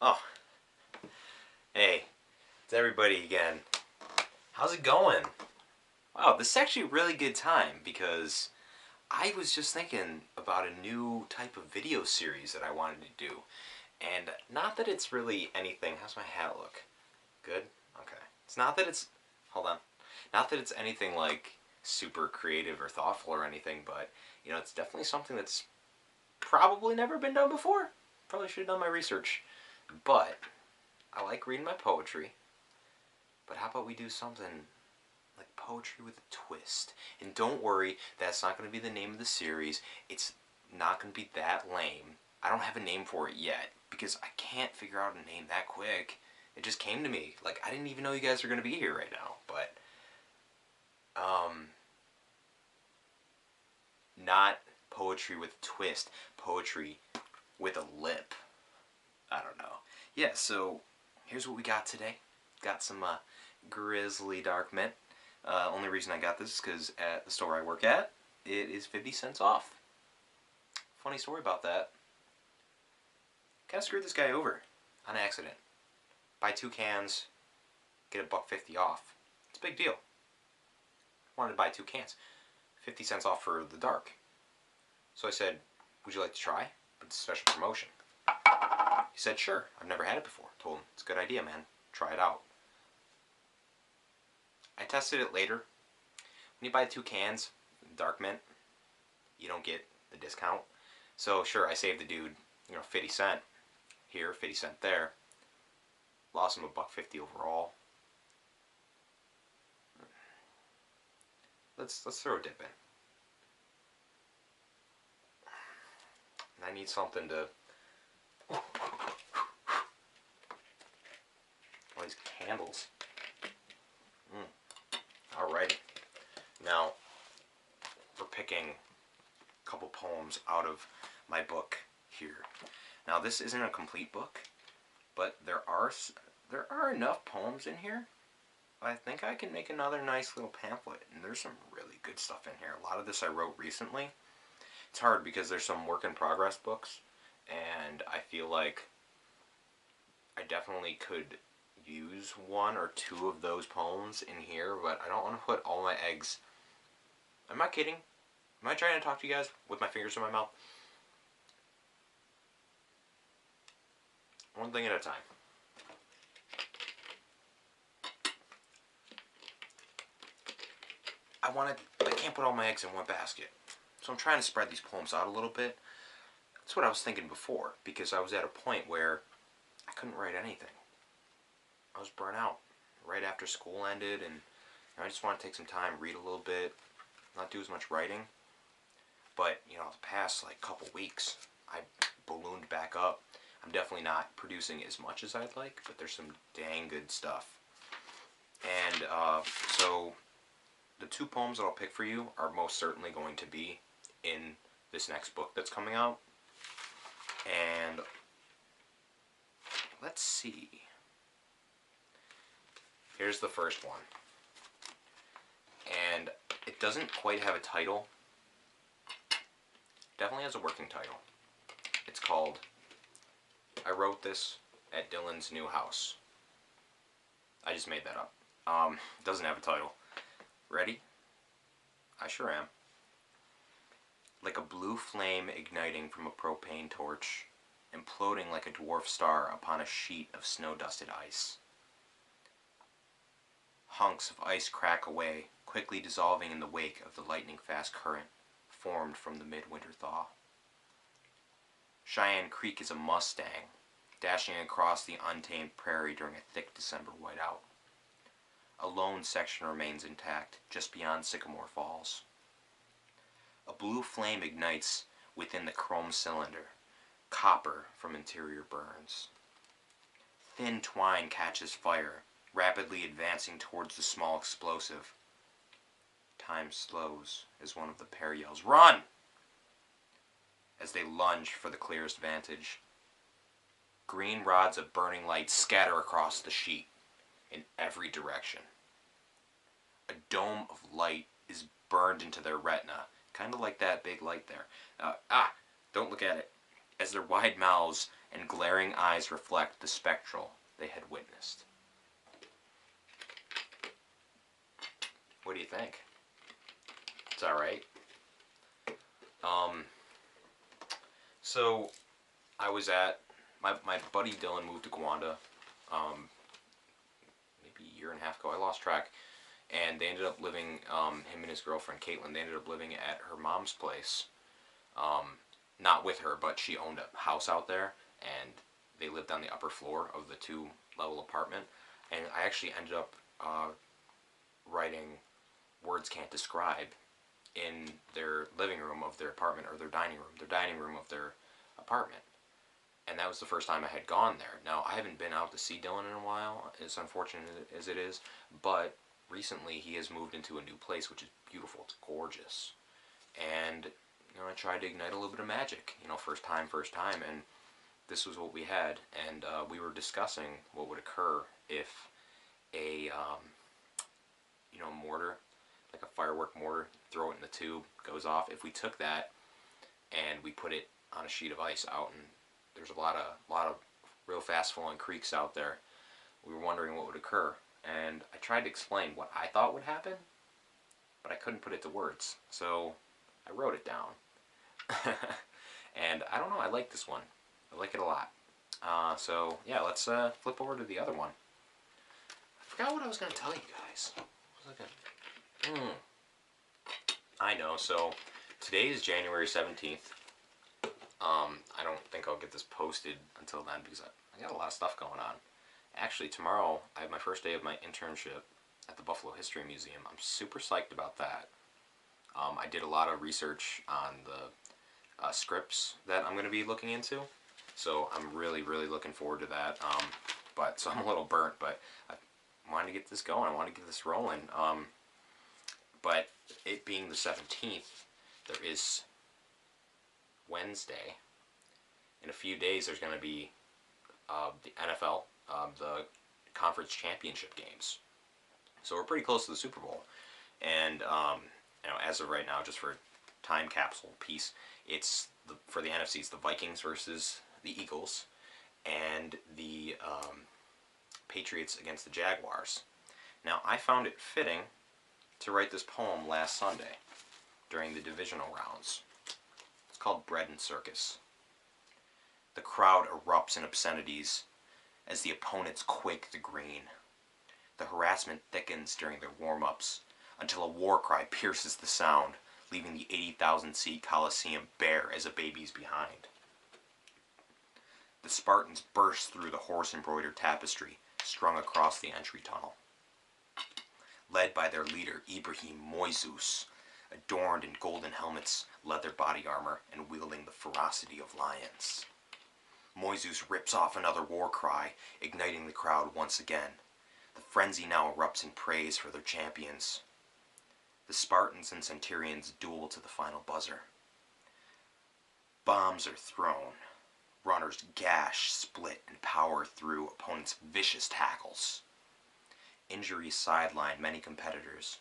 Oh, hey, it's everybody again. How's it going? Wow, this is actually a really good time because I was just thinking about a new type of video series that I wanted to do. And not that it's really anything. How's my hat look? Good? Okay. It's not that it's. Hold on. Not that it's anything like super creative or thoughtful or anything, but it's definitely something that's probably never been done before. Probably should have done my research. But I like reading my poetry. But how about we do something like poetry with a twist? And don't worry, that's not going to be the name of the series. It's not going to be that lame. I don't have a name for it yet because I can't figure out a name that quick. It just came to me. Like, I didn't even know you guys are going to be here right now. But, um, not poetry with a twist. Poetry with a lip. I don't know. Yeah, so here's what we got today. Got some Grizzly Dark Mint. Only reason I got this is because at the store I work at, it is 50 cents off. Funny story about that. Kind of screwed this guy over on accident. Buy 2 cans, get $1.50 off. It's a big deal. Wanted to buy 2 cans. 50 cents off for the dark. So I said, would you like to try? It's a special promotion. He said, sure. I've never had it before. Told him, it's a good idea, man. Try it out. I tested it later. When you buy 2 cans, dark mint, you don't get the discount. So sure, I saved the dude, 50 cent here, 50 cent there. Lost him $1.50 overall. Let's throw a dip in. And I need something to. All these candles. Alrighty. Now, we're picking a couple poems out of my book here. Now, this isn't a complete book, but there are enough poems in here. I think I can make another nice little pamphlet, and there's some really good stuff in here. A lot of this I wrote recently. It's hard because there's some work in progress books, and I feel like I definitely could use 1 or 2 of those poems in here, but I don't want to put all my eggs. I'm not kidding. Am I trying to talk to you guys with my fingers in my mouth? One thing at a time. I can't put all my eggs in one basket. So I'm trying to spread these poems out a little bit. That's what I was thinking before, because I was at a point where I couldn't write anything. I was burnt out right after school ended, and I just want to take some time, read a little bit, not do as much writing. But, the past couple weeks, I ballooned back up. I'm definitely not producing as much as I'd like, but there's some dang good stuff. And so the 2 poems that I'll pick for you are most certainly going to be in this next book that's coming out. And let's see. Here's the first one. And it doesn't quite have a title. Definitely has a working title. It's called I Wrote This at Dylan's New House. I just made that up. It doesn't have a title. Ready? I sure am. Like a blue flame igniting from a propane torch, imploding like a dwarf star upon a sheet of snow-dusted ice. Hunks of ice crack away, quickly dissolving in the wake of the lightning-fast current formed from the midwinter thaw. Cheyenne Creek is a Mustang, dashing across the untamed prairie during a thick December whiteout. A lone section remains intact, just beyond Sycamore Falls. A blue flame ignites within the chrome cylinder, copper from interior burns. Thin twine catches fire, rapidly advancing towards the small explosive. Time slows as one of the pair yells, "Run!" as they lunge for the clearest vantage. Green rods of burning light scatter across the sheet in every direction. A dome of light is burned into their retina, kind of like that big light there. Don't look at it. as their wide mouths and glaring eyes reflect the spectacle they had witnessed. What do you think? It's alright. So I was at my buddy Dylan moved to Gowanda maybe a year and a half ago. I lost track. And they ended up living, him and his girlfriend Caitlin, they ended up living at her mom's place. Not with her, but she owned a house out there, and they lived on the upper floor of the 2-level apartment. And I actually ended up writing Words Can't Describe in their living room of their apartment, or their dining room of their apartment. And that was the first time I had gone there. Now, I haven't been out to see Dylan in a while, as unfortunate as it is, but recently he has moved into a new place, which is beautiful. It's gorgeous. And, I tried to ignite a little bit of magic. First time, and this was what we had. And we were discussing what would occur if a, mortar, like a firework mortar, throw it in the tube, goes off. If we took that and we put it on a sheet of ice out, and there's a lot of real fast flowing creeks out there, we were wondering what would occur. And I tried to explain what I thought would happen, but I couldn't put it to words, so I wrote it down. And I don't know, I like this one. I like it a lot. So yeah, let's flip over to the other one. I forgot what I was going to tell you guys. I know, so today is January 17th. I don't think I'll get this posted until then because I got a lot of stuff going on. Actually, tomorrow I have my first day of my internship at the Buffalo History Museum. I'm super psyched about that. I did a lot of research on the scripts that I'm going to be looking into, so I'm really, really looking forward to that. So I'm a little burnt, but I wanted to get this going. I want to get this rolling. But it being the 17th, there is Wednesday. In a few days, there's going to be the NFL, the conference championship games. So we're pretty close to the Super Bowl. And as of right now, just for time capsule piece, it's for the NFC, it's the Vikings versus the Eagles, and the Patriots against the Jaguars. Now, I found it fitting to write this poem last Sunday during the divisional rounds. It's called Bread and Circus. The crowd erupts in obscenities as the opponents quake the green. The harassment thickens during their warm-ups until a war cry pierces the sound, leaving the 80,000-seat Coliseum bare as a baby's behind. The Spartans burst through the horse-embroidered tapestry strung across the entry tunnel. Led by their leader, Ibrahim Moises, adorned in golden helmets, leather body armor, and wielding the ferocity of lions. Moises rips off another war cry, igniting the crowd once again. The frenzy now erupts in praise for their champions. The Spartans and Centurions duel to the final buzzer. Bombs are thrown. Runners gash, split, and power through opponents' vicious tackles. Injuries sideline many competitors,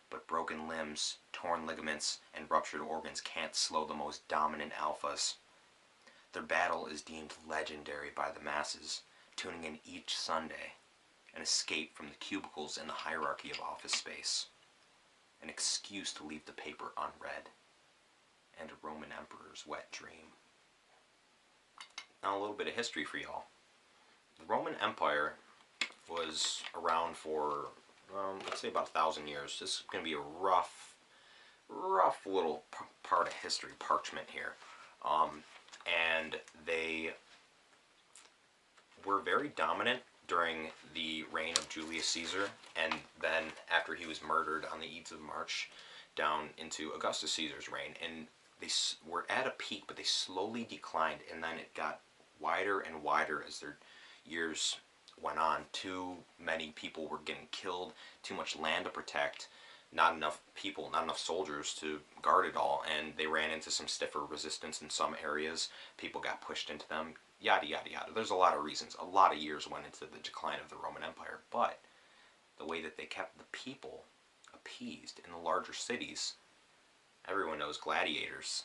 but broken limbs, torn ligaments, and ruptured organs can't slow the most dominant alphas. Their battle is deemed legendary by the masses, tuning in each Sunday, an escape from the cubicles and the hierarchy of office space, an excuse to leave the paper unread, and a Roman emperor's wet dream. Now a little bit of history for y'all. The Roman Empire was around for, let's say about 1,000 years. This is going to be a rough little part of history, parchment here. And they were very dominant during the reign of Julius Caesar, and then after he was murdered on the Ides of March, down into Augustus Caesar's reign. And they were at a peak, but they slowly declined, and then it got wider and wider as their years went on. Too many people were getting killed, too much land to protect, not enough people, not enough soldiers to guard it all, and they ran into some stiffer resistance in some areas. People got pushed into them, yada yada yada. There's a lot of reasons. A lot of years went into the decline of the Roman Empire, but the way that they kept the people appeased in the larger cities, everyone knows gladiators.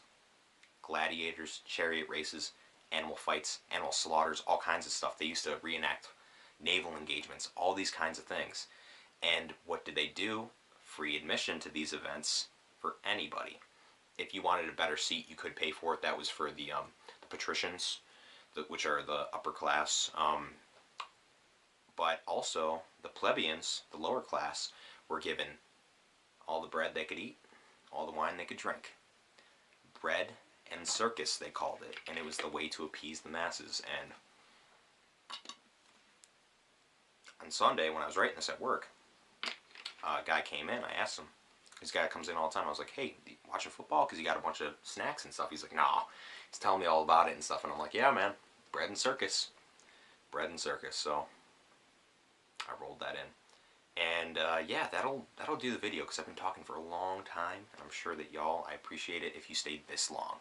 Gladiators, chariot races, animal fights, animal slaughters, all kinds of stuff. They used to reenact naval engagements, all these kinds of things. And what did they do? Free admission to these events for anybody. If you wanted a better seat, you could pay for it. That was for the patricians, which are the upper class. But also, the plebeians, the lower class, were given all the bread they could eat, all the wine they could drink. Bread and circus, they called it. And it was the way to appease the masses. And on Sunday, when I was writing this at work, a guy came in. I asked him. This guy comes in all the time. I was like, hey, watching football? Because you got a bunch of snacks and stuff. He's like, nah. He's telling me all about it and stuff. And I'm like, yeah, man. Bread and circus. Bread and circus. So I rolled that in. And yeah, that'll do the video because I've been talking for a long time. And I'm sure that y'all, I appreciate it if you stayed this long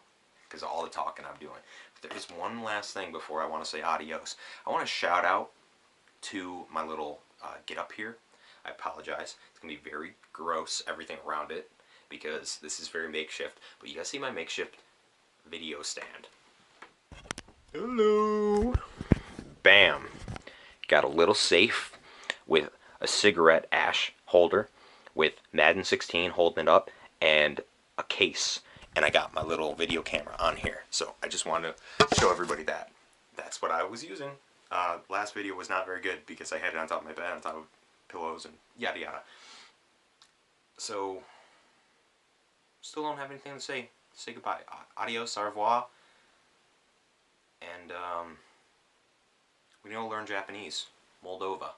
because of all the talking I'm doing. But there is one last thing before I want to say adios. I want to shout out to my little get up here. I apologize. It's going to be very gross, everything around it, because this is very makeshift. But you guys see my makeshift video stand. Hello. Bam. Got a little safe with a cigarette ash holder with Madden 16 holding it up and a case. And I got my little video camera on here. So I just wanted to show everybody that. That's what I was using. Last video was not very good because I had it on top of my bed, on top of pillows and yada yada. So, still don't have anything to say. Say goodbye. Adios, au revoir. And we need to learn Japanese. Moldova.